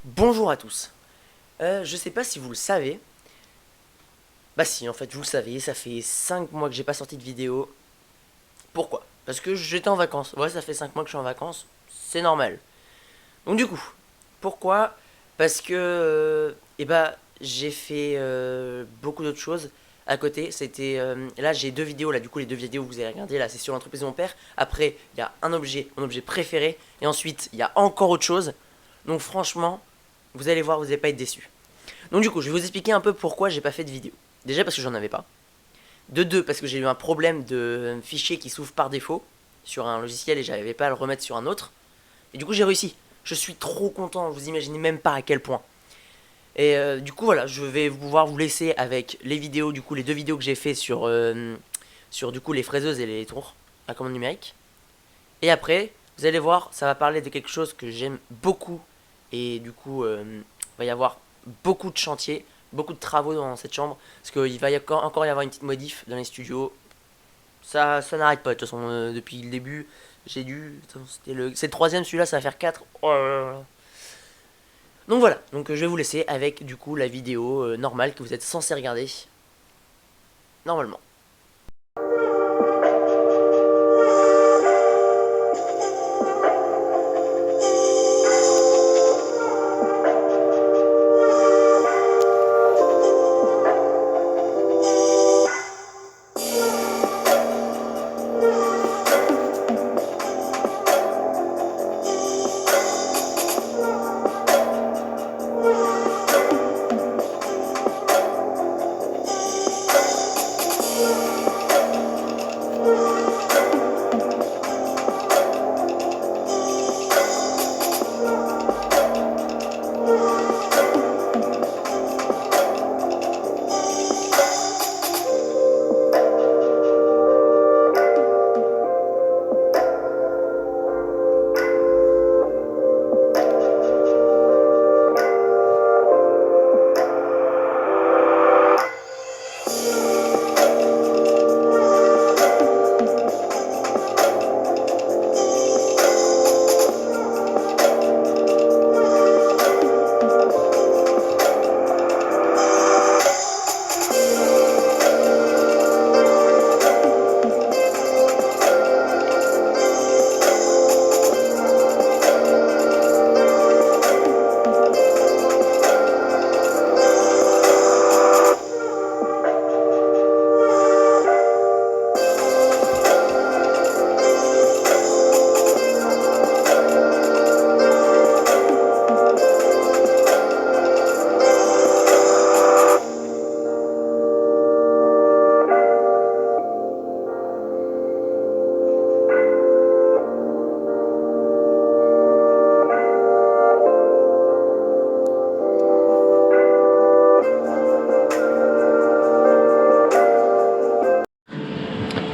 Bonjour à tous. Je sais pas si vous le savez. Bah si, en fait, vous le savez, ça fait 5 mois que j'ai pas sorti de vidéo. Pourquoi? Parce que j'étais en vacances. Ouais, ça fait 5 mois que je suis en vacances. C'est normal. Donc du coup, pourquoi? Parce que, j'ai fait beaucoup d'autres choses à côté. C'était, là, j'ai deux vidéos, là, du coup, les deux vidéos que vous avez regardées, là, c'est sur l'entreprise de mon père. Après, il y a un objet, mon objet préféré. Et ensuite, il y a encore autre chose. Donc franchement, vous allez voir, vous n'allez pas être déçus. Donc du coup, je vais vous expliquer un peu pourquoi j'ai pas fait de vidéo. Déjà parce que j'en avais pas. De deux, parce que j'ai eu un problème de fichier qui s'ouvre par défaut sur un logiciel et j'arrivais pas à le remettre sur un autre. Et du coup, j'ai réussi. Je suis trop content, vous imaginez même pas à quel point. Et du coup, voilà, je vais pouvoir vous laisser avec les vidéos, du coup, les deux vidéos que j'ai fait sur du coup les fraiseuses et les tours à commande numérique. Et après, vous allez voir, ça va parler de quelque chose que j'aime beaucoup. Et du coup, il va y avoir beaucoup de chantiers, beaucoup de travaux dans cette chambre. Parce qu'il va encore y avoir une petite modif dans les studios. Ça n'arrête pas, de toute façon, depuis le début. J'ai dû. C'est le troisième, celui-là, ça va faire 4. Oh là là. Donc voilà, donc je vais vous laisser avec du coup la vidéo normale que vous êtes censé regarder normalement.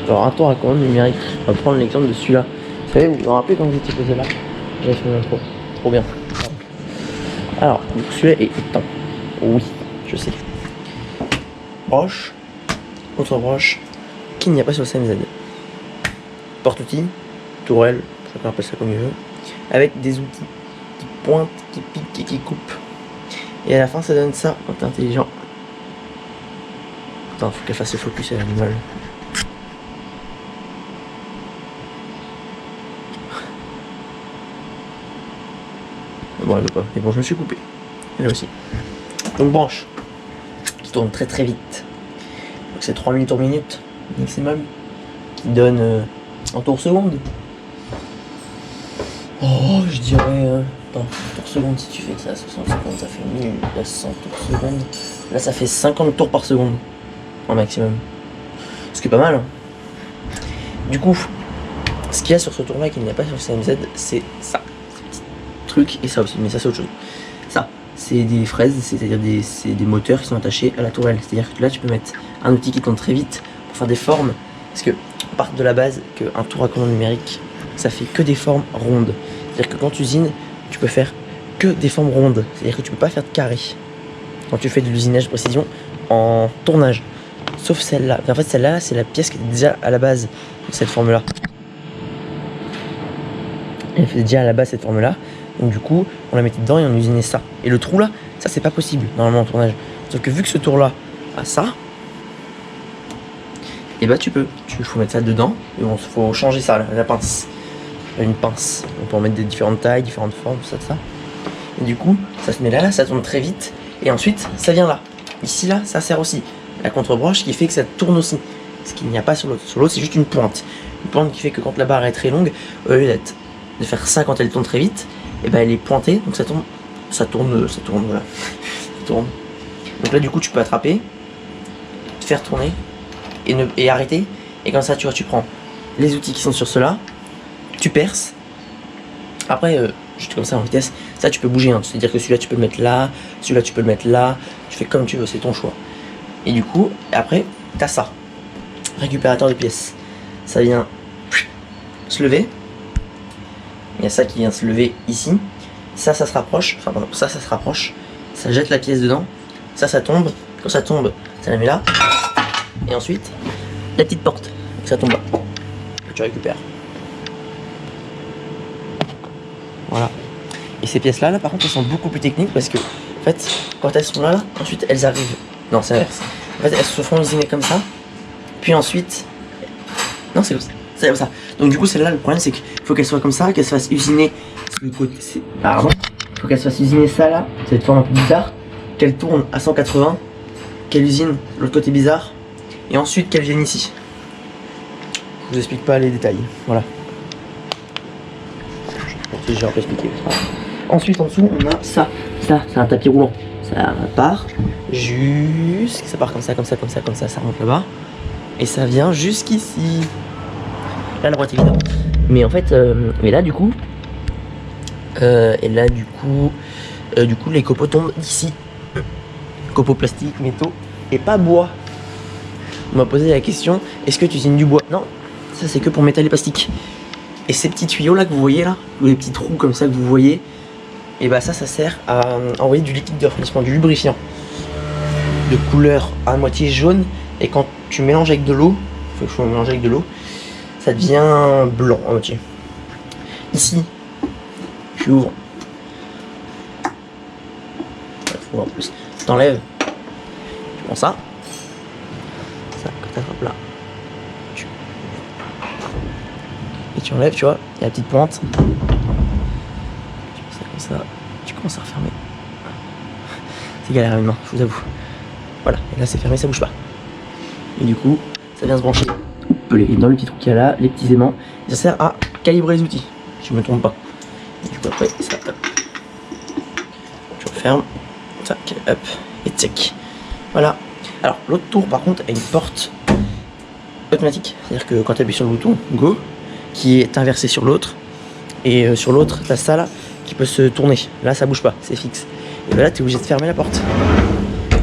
Alors un tour à commande numérique, on va prendre l'exemple de celui-là. Vous savez, vous vous rappelez quand vous étiez posé là? J'avais fait une intro, trop bien. Alors, celui-là est éteint. Oui, je sais. Broche, autre broche, qu'il n'y a pas sur CMZ. Porte-outils, tourelle, chacun appelle ça comme il veut, avec des outils qui pointent, qui piquent et qui coupent. Et à la fin, ça donne ça quand t'es intelligent. Attends, faut qu'elle fasse le focus à l'animal. Bon, elle veut pas. Mais bon, je me suis coupé. Elle aussi. Donc, branche qui tourne très très vite. Donc, c'est 3000 tours minute maximum. Qui donne en tours seconde. Oh, je dirais. Attends, tours seconde, si tu fais ça, 60 secondes, ça fait 1900 tours seconde. Là, ça fait 50 tours par seconde. En maximum. Ce qui est pas mal. Hein. Du coup, ce qu'il y a sur ce tour-là qu'il n'y a pas sur CMZ, c'est ça. Truc et ça aussi, mais ça c'est autre chose. Ça, c'est des fraises, c'est-à-dire c'est des moteurs qui sont attachés à la tourelle. C'est-à-dire que là tu peux mettre un outil qui tourne très vite pour faire des formes. Parce que on part de la base qu'un tour à commande numérique, ça fait que des formes rondes. C'est-à-dire que quand tu usines, tu peux faire que des formes rondes. C'est-à-dire que tu peux pas faire de carré. Quand tu fais de l'usinage de précision en tournage. Sauf celle-là. En fait celle-là, c'est la pièce qui est déjà à la base de cette forme-là. Elle fait déjà à la base cette forme-là. Donc du coup, on la mettait dedans et on usinait ça. Et le trou là, ça c'est pas possible normalement en tournage. Sauf que vu que ce tour là a ça, et bah tu faut mettre ça dedans. Et bon, faut changer ça, là, la pince. Une pince. On peut en mettre des différentes tailles, différentes formes, tout ça, Et du coup, ça se met là, ça tourne très vite. Et ensuite, ça vient là. Ici là, ça sert aussi. La contre-broche qui fait que ça tourne aussi. Ce qu'il n'y a pas sur l'autre. Sur l'autre, c'est juste une pointe. Une pointe qui fait que quand la barre est très longue, au lieu de faire ça quand elle tourne très vite, et ben elle est pointée, donc ça tourne, voilà. Ça tourne. Donc là, du coup, tu peux attraper, te faire tourner et arrêter. Et comme ça, tu vois, tu prends les outils qui sont sur cela, tu perces. Après, juste comme ça en vitesse, ça tu peux bouger. Hein. C'est-à-dire que celui-là, tu peux le mettre là, celui-là, tu peux le mettre là. Tu fais comme tu veux, c'est ton choix. Et du coup, après, t'as ça. Récupérateur de pièces. Ça vient se lever. Il y a ça qui vient se lever ici. Ça se rapproche. Enfin, pardon, ça se rapproche. Ça jette la pièce dedans. Ça tombe. Quand ça tombe, ça la met là. Et ensuite, la petite porte. Ça tombe là. Que tu récupères. Voilà. Et ces pièces-là, par contre, elles sont beaucoup plus techniques parce que, en fait, quand elles sont là, ensuite, elles arrivent. Non, c'est l'inverse. En fait, elles se font usiner comme ça. Puis ensuite... Non, c'est comme ça. C'est comme ça. Donc du coup, celle-là, le problème, c'est qu'il faut qu'elle soit comme ça, qu'elle se fasse usiner le côté... Pardon. Il faut qu'elle se fasse usiner ça, là, cette forme un peu bizarre. Qu'elle tourne à 180. Qu'elle usine l'autre côté bizarre. Et ensuite, qu'elle vienne ici. Je vous explique pas les détails. Voilà. Je vais un peu expliquer. Ensuite, en dessous, on a ça. Ça, c'est un tapis roulant. Ça part ça part comme ça, comme ça, comme ça, comme ça, ça remonte là-bas. Et ça vient jusqu'ici. Là, la boîte est vide. Mais en fait, mais là, du coup, les copeaux tombent d'ici. Copeaux plastiques, métaux, et pas bois. On m'a posé la question, est-ce que tu usines du bois? Non, ça c'est que pour métal et plastique. Et ces petits tuyaux là que vous voyez là, ou les petits trous comme ça que vous voyez, et bah ça sert à envoyer du liquide de refroidissement, du lubrifiant de couleur à moitié jaune, et quand tu mélanges avec de l'eau, faut mélanger avec de l'eau, ça devient blanc à moitié. Ici, tu ouvres, en plus, tu t'enlèves, tu prends ça, quand t'attrapes là, et tu enlèves, tu vois, il y a la petite pointe. Tu fais ça comme ça, tu commences à refermer. C'est galère maintenant, je vous avoue. Voilà, et là c'est fermé, ça bouge pas. Et du coup, ça vient se brancher dans le petit trou qu'il y a là, les petits aimants. Et ça sert à calibrer les outils, si je me trompe pas. Et du coup après, ça, hop. Tu refermes, tac, hop, et tchac. Voilà. Alors l'autre tour par contre a une porte automatique. C'est-à-dire que quand tu appuies sur le bouton, go, qui est inversé sur l'autre, et sur l'autre t'as ça là qui peut se tourner. Là ça bouge pas, c'est fixe. Et là tu es obligé de fermer la porte.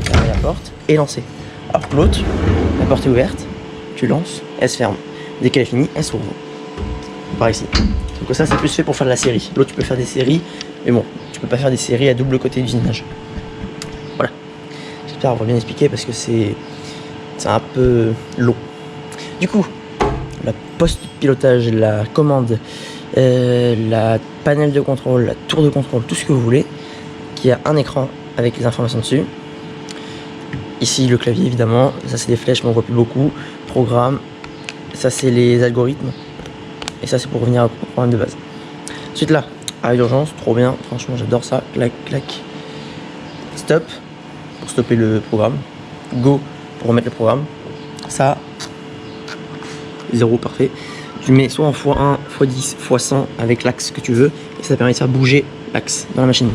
Fermer la porte et lancer. Alors que l'autre, la porte est ouverte, tu lances, elle se ferme. Dès qu'elle est finie, elle s'ouvre. Par ici. Donc ça c'est plus fait pour faire de la série. L'autre tu peux faire des séries, mais bon, tu peux pas faire des séries à double côté d'usinage. Voilà. J'espère avoir bien expliqué parce que c'est un peu long. Du coup, la poste de pilotage, la commande, la panel de contrôle, la tour de contrôle, tout ce que vous voulez, qui a un écran avec les informations dessus. Ici le clavier évidemment, ça c'est des flèches mais on voit plus beaucoup. Programme, ça c'est les algorithmes. Et ça c'est pour revenir au programme de base. Ensuite là, à l'urgence, trop bien, franchement j'adore ça. Clac, clac. Stop, pour stopper le programme. Go, pour remettre le programme. Ça, 0 parfait. Tu le mets soit en x1, x10, x100 avec l'axe que tu veux. Et ça permet de faire bouger l'axe dans la machine.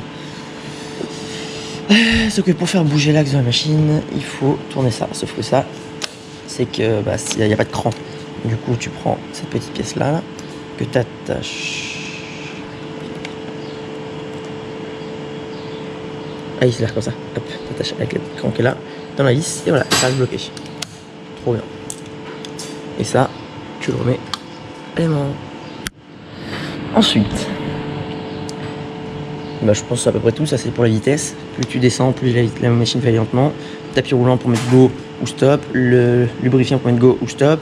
Sauf que pour faire bouger l'axe de la machine, il faut tourner ça. Sauf que ça, c'est que bah, il n'y a pas de cran. Du coup, tu prends cette petite pièce là que tu attaches. Ah, il s'est comme ça. Hop, tu attaches avec le petit cran qui est là dans la vis et voilà, ça reste bloqué. Trop bien. Et ça, tu le remets vraiment. Ensuite, bah, je pense que c'est à peu près tout. Ça c'est pour la vitesse. Plus tu descends, plus la machine fait aller lentement. Tapis roulant pour mettre go ou stop. Le lubrifiant pour mettre go ou stop.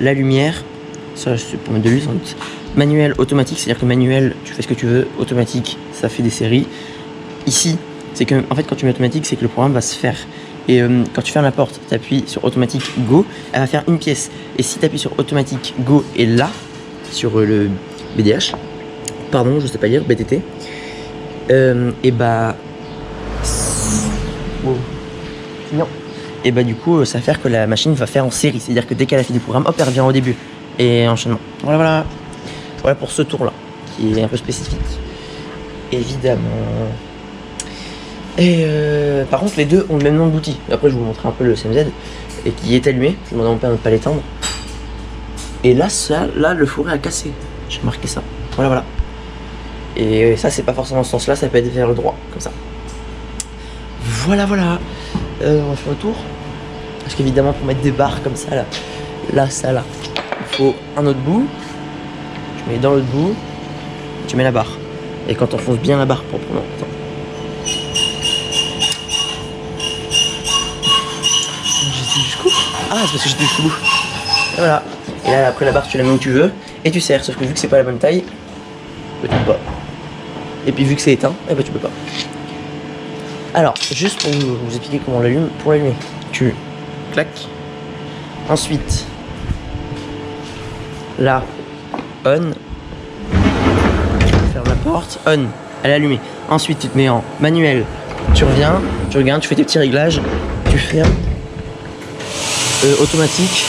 La lumière, ça c'est pour mettre de l'huile sans doute. Manuel, automatique, c'est-à-dire que manuel, tu fais ce que tu veux. Automatique, ça fait des séries. Ici, c'est que, en fait, quand tu mets automatique, c'est que le programme va se faire. Et quand tu fermes la porte, tu appuies sur automatique go, elle va faire une pièce. Et si tu appuies sur automatique go et là, sur le BDH, pardon, je sais pas lire, BTT, et bah. Wow. Non. Et bah, du coup, ça va faire que la machine va faire en série. C'est-à-dire que dès qu'elle a fait du programme, hop, elle revient au début. Et enchaînement. Voilà, voilà. Voilà pour ce tour-là, qui est un peu spécifique. Évidemment. Et par contre, les deux ont le même nom d'outil. Après, je vous montrerai un peu le CMZ et qui est allumé. Je demande à mon père de ne pas l'éteindre. Et là, là, le fourré a cassé. J'ai marqué ça. Voilà, voilà. Et ça, c'est pas forcément ce sens-là, ça peut être vers le droit, comme ça. Voilà, voilà. On va faire le tour. Parce qu'évidemment, pour mettre des barres comme ça, là, ça, là, il faut un autre bout. Tu mets dans l'autre bout, tu mets la barre. Et quand on fonce bien la barre proprement. Attends. J'étais jusqu'au bout. Ah, c'est parce que j'étais jusqu'au bout. Et voilà. Et là, après la barre, tu la mets où tu veux. Et tu serres. Sauf que vu que c'est pas la bonne taille, bah, tu peux pas. Et puis vu que c'est éteint, eh bah, tu peux pas. Alors, juste pour vous expliquer comment on l'allume, pour l'allumer, tu claques. Ensuite, là, on. Ferme la porte, on, elle est allumée. Ensuite, tu te mets en manuel. Tu reviens, tu regardes, tu fais tes petits réglages, tu fermes. Automatique.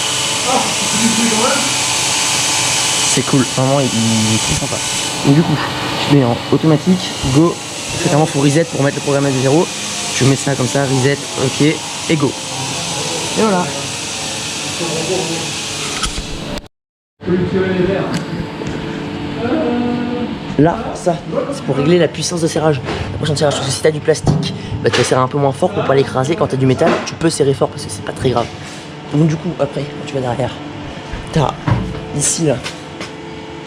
C'est cool, vraiment, il est très sympa. Donc, du coup, tu mets en automatique, go. Fréquemment, faut reset pour mettre le programme à 0. Tu mets ça comme ça, reset, ok, et go. Et voilà. Là, ça, c'est pour régler la puissance de serrage. La prochaine serrage, parce que si t'as du plastique, bah, tu vas serrer un peu moins fort pour pas l'écraser. Quand t'as du métal, tu peux serrer fort parce que c'est pas très grave. Donc du coup, après, quand tu vas derrière, t'as ici là.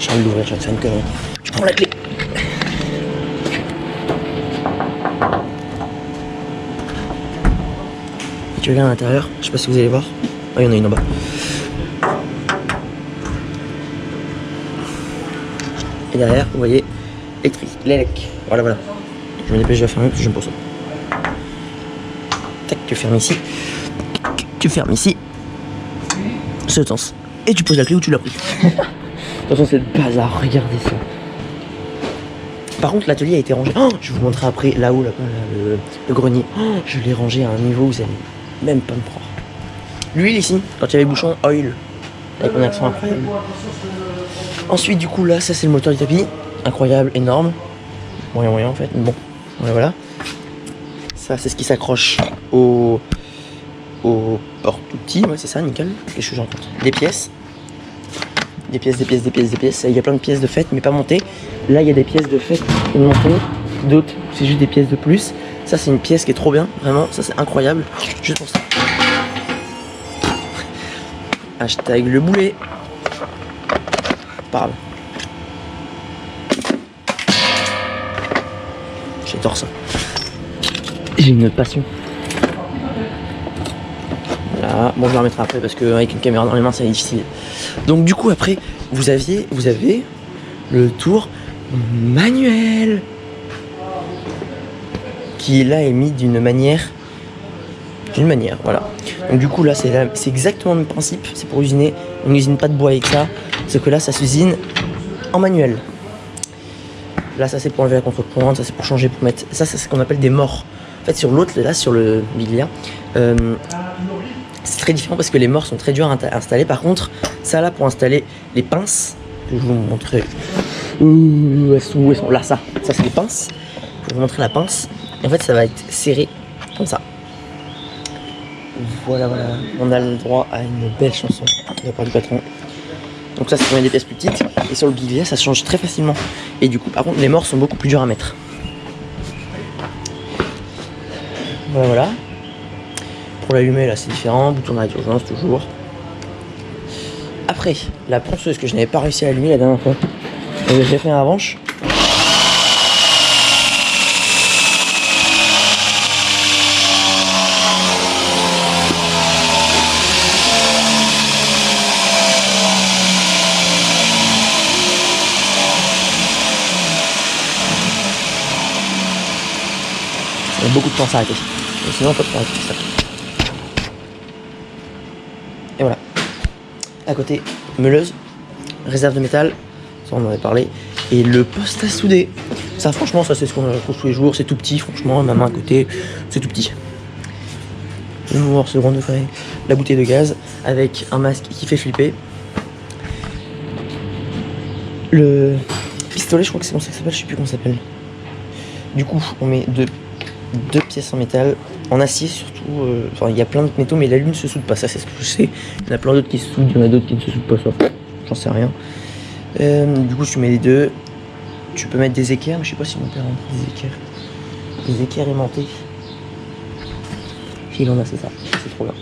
J'ai envie de l'ouvrir, je viens de faire une connerie. Tu prends la clé. Et tu regardes à l'intérieur, je sais pas si vous allez voir. Oh, il y en a une en bas. Et derrière, vous voyez, électrique, l'élec. Voilà, voilà. Je me dépêche de la fermer parce que j'aime pas ça. Tac, tu fermes ici. Tu fermes ici. Ce sens. Et tu poses la clé où tu l'as pris. Attention, c'est le bazar, regardez ça. Par contre, l'atelier a été rangé. Oh, je vais vous montrer après, là-haut, là-bas, là, le grenier. Oh, je l'ai rangé à un niveau où vous allez même pas me croire. L'huile ici, quand il y avait bouchon, oil. Avec mon accent incroyable. Ensuite, du coup, là, ça c'est le moteur du tapis. Incroyable, énorme. Moyen, moyen en fait. Bon, voilà. Ça, c'est ce qui s'accroche au porte-outils. Ouais, c'est ça, nickel. Qu'est-ce que j'en compte? Des pièces. Des pièces. Il y a plein de pièces de fête, mais pas montées. Là, il y a des pièces de fête montées. D'autres, c'est juste des pièces de plus. Ça, c'est une pièce qui est trop bien. Vraiment, ça, c'est incroyable. Juste pour ça. Hashtag le boulet. Parle. J'adore ça. J'ai une passion. Voilà. Bon, je vais la remettre après parce qu'avec une caméra dans les mains, c'est difficile. Donc du coup, après, vous avez le tour manuel qui là est mis d'une manière, voilà. Donc du coup là, c'est exactement le même principe. C'est pour usiner. On n'usine pas de bois avec ça. Sauf que là, ça s'usine en manuel. Là, ça c'est pour enlever la contrepointe, ça c'est pour changer, pour mettre. Ça, c'est ce qu'on appelle des morts. En fait, sur l'autre, là, sur le Biglia, c'est très différent parce que les morts sont très durs à installer. Par contre, ça là, pour installer les pinces, je vais vous montrer. Où elles sont là, ça c'est les pinces. Je vais vous montrer la pince. Et en fait, ça va être serré comme ça. Voilà, voilà. On a le droit à une belle chanson de la part du patron. Donc ça, c'est pour des pièces plus petites. Et sur le Biglia, ça se change très facilement. Et du coup, par contre, les morts sont beaucoup plus durs à mettre. Voilà, voilà. Pour l'allumer, là, c'est différent. Bouton d'arrêt d'urgence, toujours. Après, la ponceuse que je n'avais pas réussi à allumer la dernière fois. J'ai fait un revanche. beaucoup de temps à s'arrêter. Et sinon, on peut prendre tout ça. Et voilà. À côté, meuleuse, réserve de métal, ça on en avait parlé, et le poste à souder. Ça, franchement, ça c'est ce qu'on trouve tous les jours. C'est tout petit, franchement. Ma main à côté, c'est tout petit. Le mouvement second degré, la bouteille de gaz avec un masque qui fait flipper. Le pistolet, je crois que c'est comme ça que ça s'appelle, je sais plus comment ça s'appelle. Du coup, on met deux pièces en métal, en acier surtout. Enfin, il y a plein d'autres métaux, mais la lune ne se soude pas, ça c'est ce que je sais. Il y en a plein d'autres qui se soudent, il y en a d'autres qui ne se soudent pas, ça. J'en sais rien. Du coup, tu mets les deux. Tu peux mettre des équerres, mais je sais pas si mon père a des équerres. Des équerres aimantés. Il en a, c'est ça. C'est trop bien.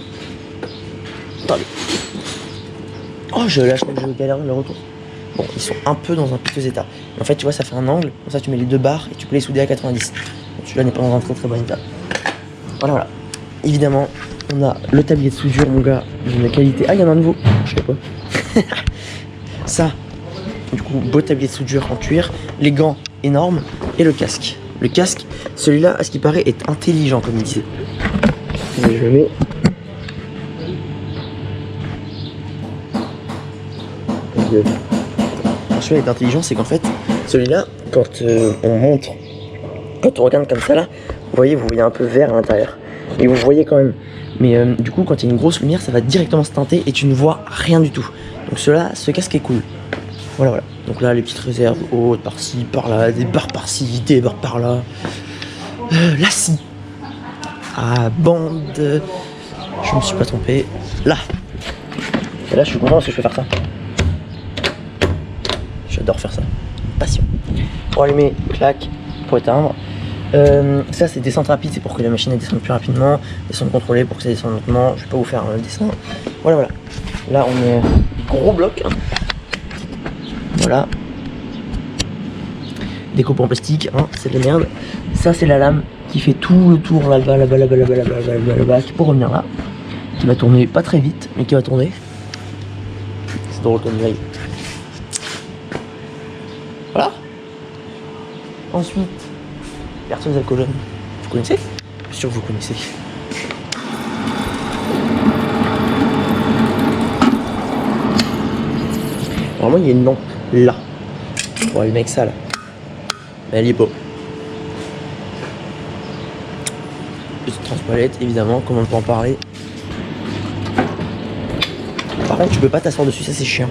Attendez. Oh, je lâche, je galère le retour. Bon, ils sont un peu dans un piteux état. Mais en fait, tu vois, ça fait un angle. Comme ça, tu mets les deux barres et tu peux les souder à 90. Donc, celui-là n'est pas dans un très très bon état. Voilà, voilà. Évidemment, on a le tablier de soudure, mon gars, d'une qualité. Ah, il y en a un nouveau. Je sais pas. Ça, du coup, beau tablier de soudure en cuir. Les gants énormes et le casque. Le casque, celui-là, à ce qui paraît, est intelligent, comme il disait. Je le mets. Celui-là est intelligent, c'est qu'en fait, celui-là, quand on montre, quand on regarde comme ça là, vous voyez un peu vert à l'intérieur. Et vous voyez quand même. Mais du coup, quand il y a une grosse lumière, ça va directement se teinter et tu ne vois rien du tout. Donc ce casque est cool. Voilà, voilà. Donc là, les petites réserves hautes, par-ci, par-là, des barres par-ci, des barres par-là. La scie. Ah, bande. Je me suis pas trompé. Là. Et là, je suis content parce que je peux faire ça. J'adore faire ça. Passion. Pour allumer, clac, pour éteindre. Ça, c'est descente rapide, c'est pour que la machine elle descende plus rapidement. Descente contrôlée pour que ça descende lentement. Je vais pas vous faire le dessin. Voilà, voilà. Là, on est gros bloc. Hein. Voilà. Découpe en plastique, hein, c'est de la merde. Ça, c'est la lame qui fait tout le tour là-bas, là-bas, qui peut revenir là. Qui va tourner pas très vite, mais qui va tourner. C'est drôle comme veille. Voilà. Ensuite, perceuse à colonne. Vous connaissez? Je suis sûr que vous connaissez. Normalement, il y a une lampe là. Pour allumer avec ça là. Mais elle y est pas. Petite transpalette, évidemment, comme on peut en parler. Par contre, tu peux pas t'asseoir dessus, ça c'est chiant.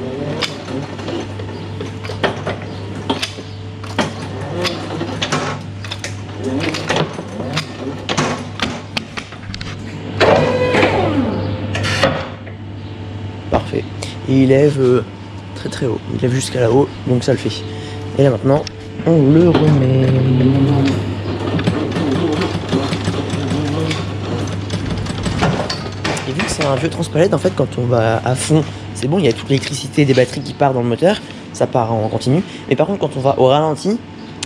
Parfait. Et il lève très très haut. Il lève jusqu'à là-haut, donc ça le fait. Et là maintenant, on le remet. Et vu que c'est un vieux transpalette, en fait, quand on va à fond, c'est bon, il y a toute l'électricité des batteries qui part dans le moteur, ça part en continu. Mais par contre, quand on va au ralenti,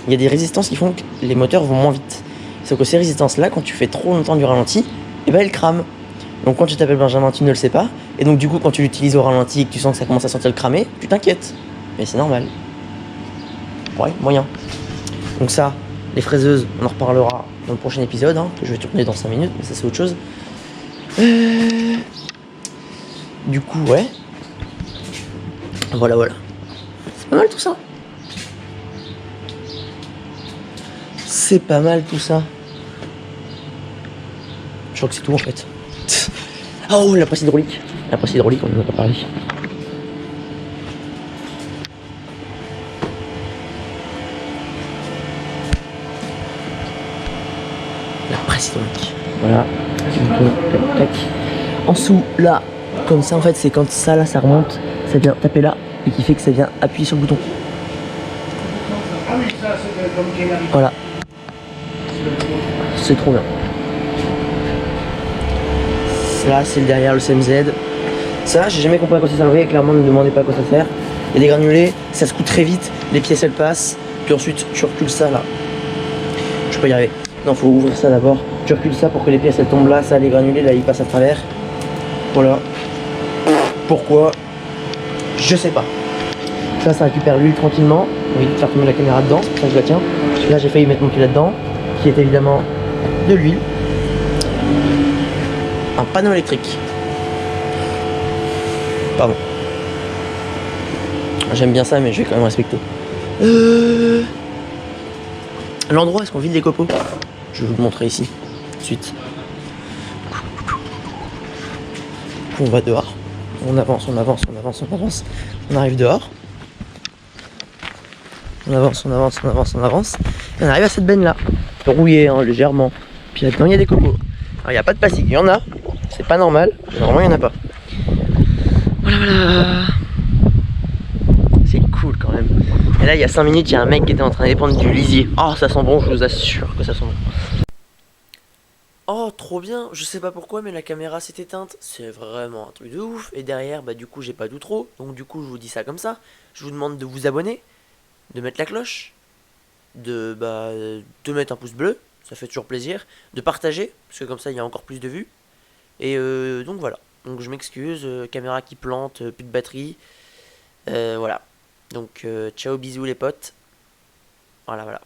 il y a des résistances qui font que les moteurs vont moins vite. Sauf que ces résistances-là, quand tu fais trop longtemps du ralenti, eh ben elles crament. Donc quand tu t'appelles Benjamin, tu ne le sais pas. Et donc du coup, quand tu l'utilises au ralenti et que tu sens que ça commence à sentir le cramer, tu t'inquiètes. Mais c'est normal. Ouais, moyen. Donc ça, les fraiseuses, on en reparlera dans le prochain épisode, hein, que je vais tourner dans 5 minutes, mais ça c'est autre chose. Du coup, ouais. Voilà, voilà. C'est pas mal tout ça. C'est pas mal tout ça. Je crois que c'est tout en fait. Oh, la presse hydraulique. La presse hydraulique, on en a pas parlé. La presse hydraulique. Voilà. Tac, tac. En dessous, là, comme ça en fait, c'est quand ça là, ça remonte, ça vient taper là, et qui fait que ça vient appuyer sur le bouton. Voilà. C'est trop bien. Là, c'est le derrière, le CMZ. Ça, j'ai jamais compris à quoi ça servait. Clairement, ne me demandez pas à quoi ça sert. Il y a des granulés, ça se coud très vite. Les pièces, elles passent. Puis ensuite, tu recules ça là. Je peux pas y arriver. Non, faut ouvrir ça d'abord. Tu recules ça pour que les pièces, elles tombent là. Ça, les granulés, là, ils passent à travers. Voilà. Pourquoi? Je sais pas. Ça récupère l'huile tranquillement. Oui, faire tomber la caméra dedans. C'est pour ça que je la tiens. Là, j'ai failli mettre mon pied là-dedans. Qui est évidemment de l'huile, un panneau électrique. Pardon. J'aime bien ça, mais je vais quand même respecter. L'endroit, est-ce qu'on vide les copeaux? Je vais vous le montrer ici, tout de suite. On va dehors. On avance, on avance, on avance, on avance. On arrive dehors. On avance, on avance, on avance, on avance. Et on arrive à cette benne-là. Rouillée, hein, légèrement. Puis là-dedans, il y a des copeaux. Alors, il n'y a pas de plastique. Il y en a. C'est pas normal. Mais normalement, il n'y en a pas. Voilà, voilà. C'est cool quand même. Et là, il y a 5 minutes, il y a un mec qui était en train d'épandre du lisier. Oh, ça sent bon, je vous assure que ça sent bon. Oh, trop bien. Je sais pas pourquoi, mais la caméra s'est éteinte. C'est vraiment un truc de ouf. Et derrière, bah du coup, j'ai pas d'outro. Donc du coup, je vous dis ça comme ça. Je vous demande de vous abonner, de mettre la cloche, de mettre un pouce bleu. Ça fait toujours plaisir. De partager, parce que comme ça, il y a encore plus de vues. Et donc voilà. Donc je m'excuse, caméra qui plante, plus de batterie. Voilà. Donc ciao, bisous les potes. Voilà, voilà.